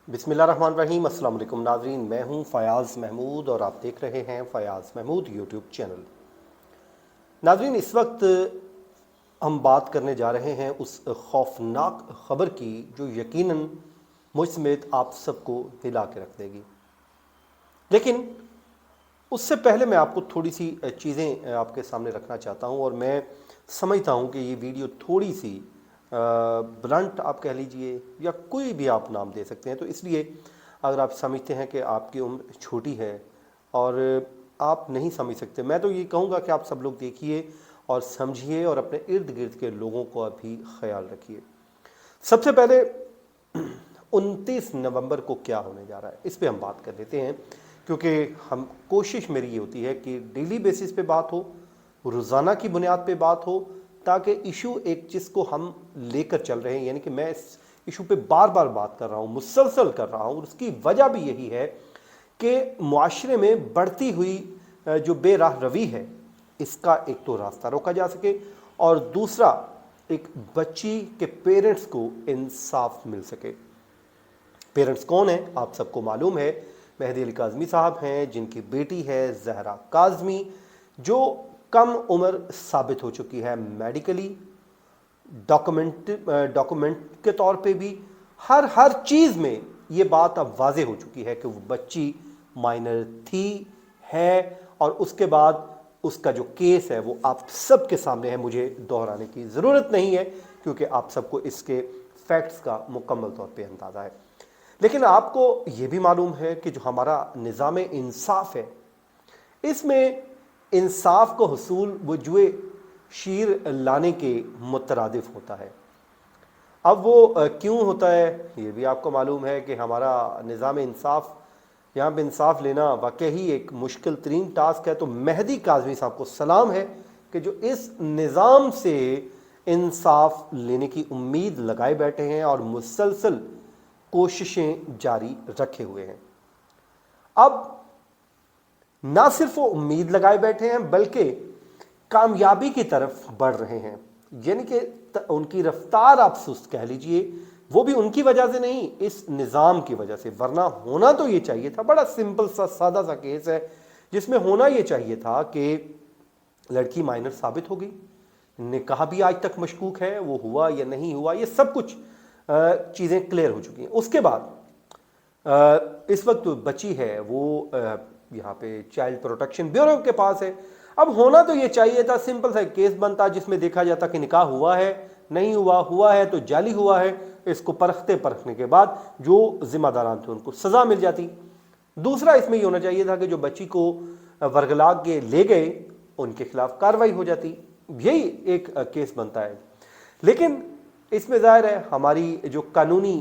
بسم اللہ الرحمن الرحیم۔ السلام علیکم ناظرین، میں ہوں فیاض محمود اور آپ دیکھ رہے ہیں فیاض محمود یوٹیوب چینل۔ ناظرین، اس وقت ہم بات کرنے جا رہے ہیں اس خوفناک خبر کی جو یقیناً مجھ سمیت آپ سب کو ہلا کے رکھ دے گی، لیکن اس سے پہلے میں آپ کو تھوڑی سی چیزیں آپ کے سامنے رکھنا چاہتا ہوں، اور میں سمجھتا ہوں کہ یہ ویڈیو تھوڑی سی بلنٹ آپ کہہ لیجئے یا کوئی بھی آپ نام دے سکتے ہیں، تو اس لیے اگر آپ سمجھتے ہیں کہ آپ کی عمر چھوٹی ہے اور آپ نہیں سمجھ سکتے، میں تو یہ کہوں گا کہ آپ سب لوگ دیکھیے اور سمجھیے اور اپنے ارد گرد کے لوگوں کو بھی خیال رکھیے۔ سب سے پہلے 29 نومبر کو کیا ہونے جا رہا ہے اس پہ ہم بات کر لیتے ہیں، کیونکہ کوشش میری یہ ہوتی ہے کہ ڈیلی بیسس پہ بات ہو، روزانہ کی بنیاد پہ بات ہو، تاکہ ایشو ایک جس کو ہم لے کر چل رہے ہیں، یعنی کہ میں اس ایشو پہ بار بار بات کر رہا ہوں، مسلسل کر رہا ہوں، اور اس کی وجہ بھی یہی ہے کہ معاشرے میں بڑھتی ہوئی جو بے راہ روی ہے اس کا ایک تو راستہ روکا جا سکے، اور دوسرا ایک بچی کے پیرنٹس کو انصاف مل سکے۔ پیرنٹس کون ہیں آپ سب کو معلوم ہے، مہدی علی کاظمی صاحب ہیں، جن کی بیٹی ہے زہرا کاظمی، جو کم عمر ثابت ہو چکی ہے میڈیکلی، ڈاکومنٹ کے طور پہ بھی، ہر چیز میں یہ بات اب واضح ہو چکی ہے کہ وہ بچی مائنر تھی، ہے، اور اس کے بعد اس کا جو کیس ہے وہ آپ سب کے سامنے ہے، مجھے دہرانے کی ضرورت نہیں ہے کیونکہ آپ سب کو اس کے فیکٹس کا مکمل طور پہ اندازہ ہے۔ لیکن آپ کو یہ بھی معلوم ہے کہ جو ہمارا نظام انصاف ہے، اس میں انصاف کو حصول وجوہ شیر لانے کے مترادف ہوتا ہے۔ اب وہ کیوں ہوتا ہے یہ بھی آپ کو معلوم ہے کہ ہمارا نظام انصاف، یہاں پہ انصاف لینا واقعی ایک مشکل ترین ٹاسک ہے، تو مہدی کاظمی صاحب کو سلام ہے کہ جو اس نظام سے انصاف لینے کی امید لگائے بیٹھے ہیں اور مسلسل کوششیں جاری رکھے ہوئے ہیں۔ اب نہ صرف وہ امید لگائے بیٹھے ہیں بلکہ کامیابی کی طرف بڑھ رہے ہیں، یعنی کہ ان کی رفتار آپ سست کہہ لیجئے، وہ بھی ان کی وجہ سے نہیں، اس نظام کی وجہ سے، ورنہ ہونا تو یہ چاہیے تھا، بڑا سمپل سا سادہ سا کیس ہے جس میں ہونا یہ چاہیے تھا کہ لڑکی مائنر ثابت ہو گئی، نکاح بھی آج تک مشکوک ہے، وہ ہوا یا نہیں ہوا، یہ سب کچھ چیزیں کلیئر ہو چکی ہیں۔ اس کے بعد اس وقت بچی ہے وہ یہاں پہ چائلڈ پروٹیکشن بیورو کے پاس ہے۔ اب ہونا تو یہ چاہیے تھا، سمپل سا کیس بنتا جس میں دیکھا جاتا کہ نکاح ہوا ہے، نہیں ہوا، ہوا ہے تو جعلی ہوا ہے، اس کو پرکھنے کے بعد جو ذمہ داران تھے ان کو سزا مل جاتی۔ دوسرا اس میں یہ ہونا چاہیے تھا کہ جو بچی کو ورگلا کے لے گئے ان کے خلاف کارروائی ہو جاتی، یہی ایک کیس بنتا ہے۔ لیکن اس میں ظاہر ہے ہماری جو قانونی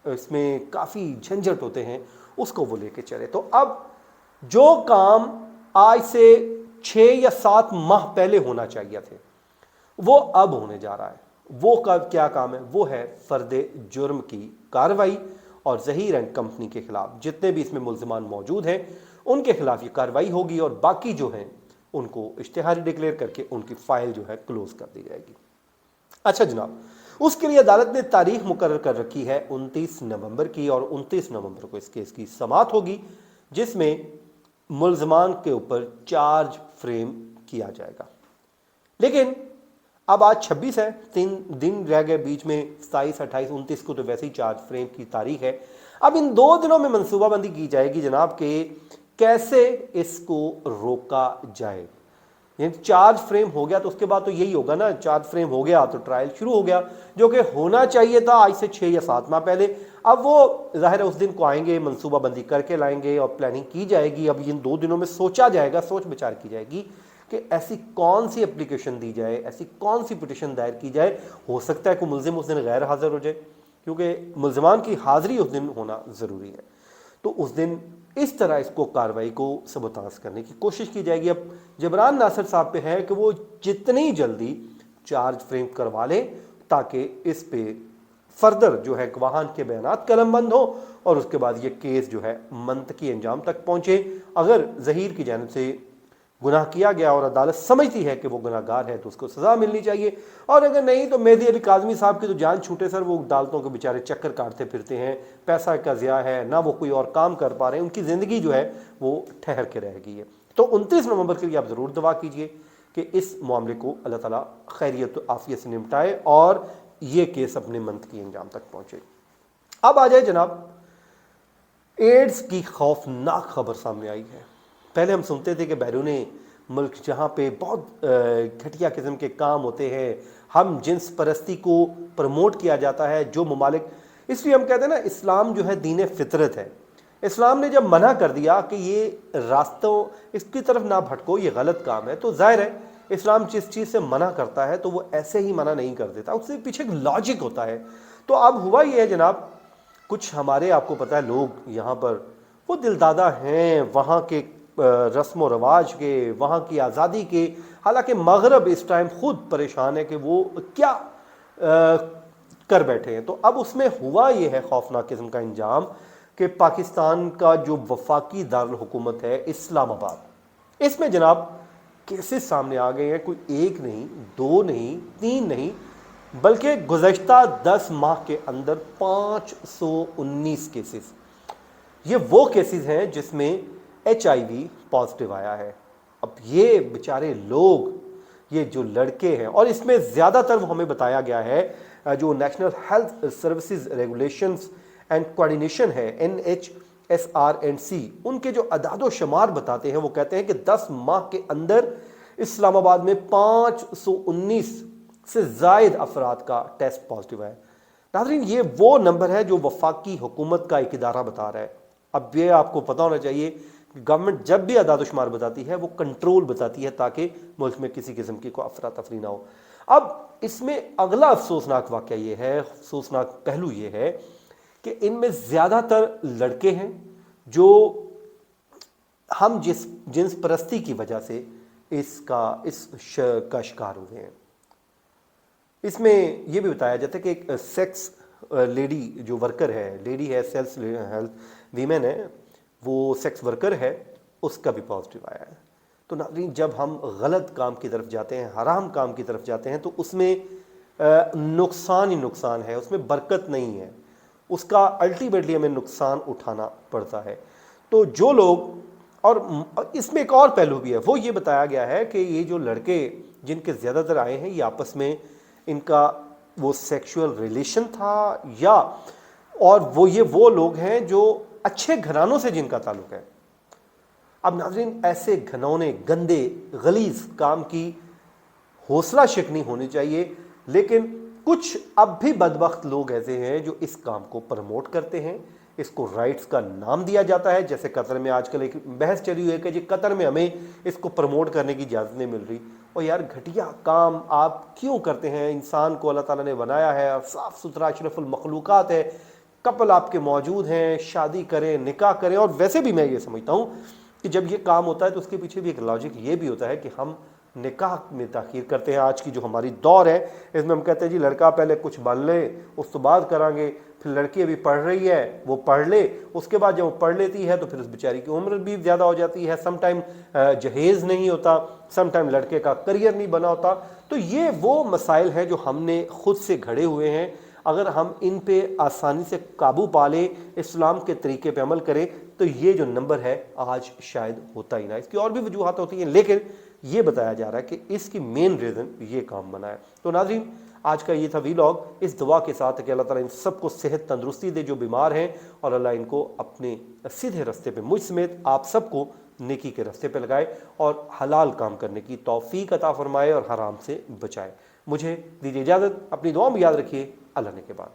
اس میں کافی جھنجھٹ ہوتے ہیں اس کو وہ لے کے چلے، تو اب جو کام آج سے 6 یا 7 ماہ پہلے ہونا چاہیے تھے وہ اب ہونے جا رہا ہے۔ وہ کیا کام ہے؟ وہ ہے فرد جرم کی کارروائی، اور ظہیر اینڈ کمپنی کے خلاف جتنے بھی اس میں ملزمان موجود ہیں ان کے خلاف یہ کارروائی ہوگی، اور باقی جو ہیں ان کو اشتہاری ڈکلیئر کر کے ان کی فائل جو ہے کلوز کر دی جائے گی۔ اچھا جناب، اس کے لیے عدالت نے تاریخ مقرر کر رکھی ہے 29 نومبر کی، اور 29 نومبر کو اس کیس کی سماعت ہوگی جس میں ملزمان کے اوپر چارج فریم کیا جائے گا۔ لیکن اب آج 26 ہے، 3 دن رہ گئے بیچ میں، 27، 28، 29 کو تو ویسے ہی چارج فریم کی تاریخ ہے۔ اب ان 2 دنوں میں منصوبہ بندی کی جائے گی جناب کہ کیسے اس کو روکا جائے۔ یعنی چارج فریم ہو گیا تو اس کے بعد تو یہی ہوگا نا، چارج فریم ہو گیا تو ٹرائل شروع ہو گیا، جو کہ ہونا چاہیے تھا آج سے 6 یا 7 ماہ پہلے۔ اب وہ ظاہر ہے اس دن کو آئیں گے، منصوبہ بندی کر کے لائیں گے اور پلاننگ کی جائے گی۔ اب ان 2 دنوں میں سوچا جائے گا، سوچ بچار کی جائے گی کہ ایسی کون سی اپلیکیشن دی جائے، ایسی کون سی پٹیشن دائر کی جائے۔ ہو سکتا ہے کہ ملزم اس دن غیر حاضر ہو جائے، کیونکہ ملزمان کی حاضری اس دن ہونا ضروری ہے، تو اس دن اس طرح اس کو کارروائی کو سبوتاژ کرنے کی کوشش کی جائے گی۔ اب جبران ناصر صاحب پہ ہے کہ وہ جتنی جلدی چارج فریم کروا لیں تاکہ اس پہ فردر جو ہے گواہان کے بیانات قلم بند ہو، اور اس کے بعد یہ کیس جو ہے منطقی انجام تک پہنچے۔ اگر ظہیر کی جانب سے गुनाह किया गया और अदालत समझती है कि वो गुनाहगार है तो उसको सज़ा मिलनी चाहिए, और अगर नहीं तो मेहदी अली काज़मी साहब की तो जान छूटे सर, वो अदालतों के बेचारे चक्कर काटते फिरते हैं, पैसा का ज़िया है, ना वो कोई और काम कर पा रहे हैं, उनकी ज़िंदगी जो है वो ठहर के रह गई है। तो 29 नवंबर के लिए आप ज़रूर दुआ कीजिए कि इस मामले को अल्लाह ताला खैरियत और आफियत से निपटाए और ये केस अपने मंतकी अंजाम तक पहुँचे। अब आ जाए जनाब, एड्स की खौफनाक खबर सामने आई है। पहले हम सुनते थे कि बैरून मुल्क जहाँ पे बहुत घटिया किस्म के काम होते हैं, हम जिन्स परस्ती को प्रमोट किया जाता है, जो ममालिक, इसलिए हम कहते हैं ना इस्लाम जो है दीन फितरत है। इस्लाम ने जब मना कर दिया कि ये रास्तों इसकी तरफ ना भटको, ये गलत काम है, तो जाहिर है इस्लाम जिस चीज़ से मना करता है तो वो ऐसे ही मना नहीं कर देता, उसके पीछे एक लॉजिक होता है। तो अब हुआ ये है जनाब, कुछ हमारे आपको पता है लोग यहाँ पर वो दिलदादा हैं वहाँ के रस्म व रवाज के, वहाँ की आज़ादी के, हालांकि मगरब इस टाइम खुद परेशान है कि वो क्या कर बैठे हैं। तो अब उसमें हुआ ये है खौफनाक किस्म का अंजाम कि पाकिस्तान का जो वफाकी दारुल हुकूमत है इस्लामाबाद, इसमें जनाब केसेस सामने आ गए हैं, कोई एक नहीं, दो नहीं, तीन नहीं, बल्कि गुज़श्ता 10 माह के अंदर 519 केसेस। ये वो केसेस हैं जिसमें HIV पॉजिटिव आया है। अब ये बेचारे लोग, ये जो लड़के हैं, और इसमें ज़्यादातर वो हमें बताया गया है जो national health services regulations and coordination है NHSRNC, उनके जो अदाद शुमार बताते हैं, वो कहते हैं कि 10 माह के अंदर इस्लामाबाद में 519 से ज़ायद अफराद का टेस्ट पॉजिटिव है। नाज़रीन, ये वो नंबर है जो वफाकी हुकूमत का एक इदारा बता रहा है। अब ये आपको पता होना चाहिए कि गवर्नमेंट जब भी अदाद शुमार बताती है वो कंट्रोल बताती है ताकि मुल्क में किसी किस्म की कोई अफरा तफरी ना हो। अब इसमें अगला अफसोसनाक वाक़या ये है, अफसोसनाक पहलू ये है कि इनमें ज़्यादातर लड़के हैं जो हम जिन्स परस्ती की वजह से इसका शिकार हुए हैं। इसमें यह भी बताया जाता है कि एक सेक्स लेडी जो वर्कर है, लेडी है, सेल्फ हेल्थ वीमेन है, वो सेक्स वर्कर है, उसका भी पॉजिटिव आया है। तो नाज़रीन, जब हम गलत काम की तरफ जाते हैं, हराम काम की तरफ जाते हैं, तो उसमें नुकसान ही नुकसान है, उसमें बरकत नहीं है, उसका अल्टीमेटली हमें नुकसान उठाना पड़ता है। तो जो लोग, और इसमें एक और पहलू भी है, वो ये बताया गया है कि ये जो लड़के जिनके ज़्यादातर आए हैं, ये आपस में इनका वो सेक्सुअल रिलेशन था, या और वो लोग हैं जो अच्छे घरानों से जिनका ताल्लुक है। अब नाज़रीन, ऐसे घनौने, गंदे, गलीज काम की हौसला शिकनी होनी चाहिए, लेकिन कुछ अब भी बदबख्त लोग ऐसे हैं जो इस काम को प्रमोट करते हैं, इसको राइट्स का नाम दिया जाता है। जैसे कतर में आजकल एक बहस चली हुई है कि जी कतर में हमें इसको प्रमोट करने की इजाज़त नहीं मिल रही। और यार, घटिया काम आप क्यों करते हैं? इंसान को अल्लाह ताला ने बनाया है, साफ़ सुथरा अशरफुल मखलूक़ात है, कपल आपके मौजूद हैं, शादी करें, निकाह करें। और वैसे भी मैं ये समझता हूँ कि जब ये काम होता है तो उसके पीछे भी एक लॉजिक ये भी होता है कि हम निकाह में ताख़ीर करते हैं। आज की जो हमारी दौर है इसमें हम कहते हैं जी लड़का पहले कुछ बन ले, उस तो बाद करांगे, फिर लड़की अभी पढ़ रही है, वो पढ़ ले, उसके बाद जब वो पढ़ लेती है तो फिर उस बेचारी की उम्र भी ज़्यादा हो जाती है, सम टाइम जहेज़ नहीं होता, सम टाइम लड़के का करियर नहीं बना होता। तो ये वो मसाइल हैं जो हमने खुद से घड़े हुए हैं। अगर हम इन पे आसानी से काबू पा लें, इस्लाम के तरीके पे अमल करें, तो ये जो नंबर है आज शायद होता ही ना। इसकी और भी वजूहत होती हैं, लेकिन ये बताया जा रहा है कि इसकी मेन रीज़न ये काम बना है। तो नाज़रीन, आज का ये था वीलॉग, इस दुआ के साथ कि अल्लाह ताला इन सबको सेहत तंदुरुस्ती दे जो बीमार हैं, और अल्लाह इनको अपने सीधे रास्ते पे, मुझ समेत आप सबको नेकी के रास्ते पे लगाए और हलाल काम करने की तौफीक अता फरमाए और हराम से बचाए। मुझे दीजिए इजाज़त, अपनी दुआ में याद रखिए। अल्लाह ने के बाद।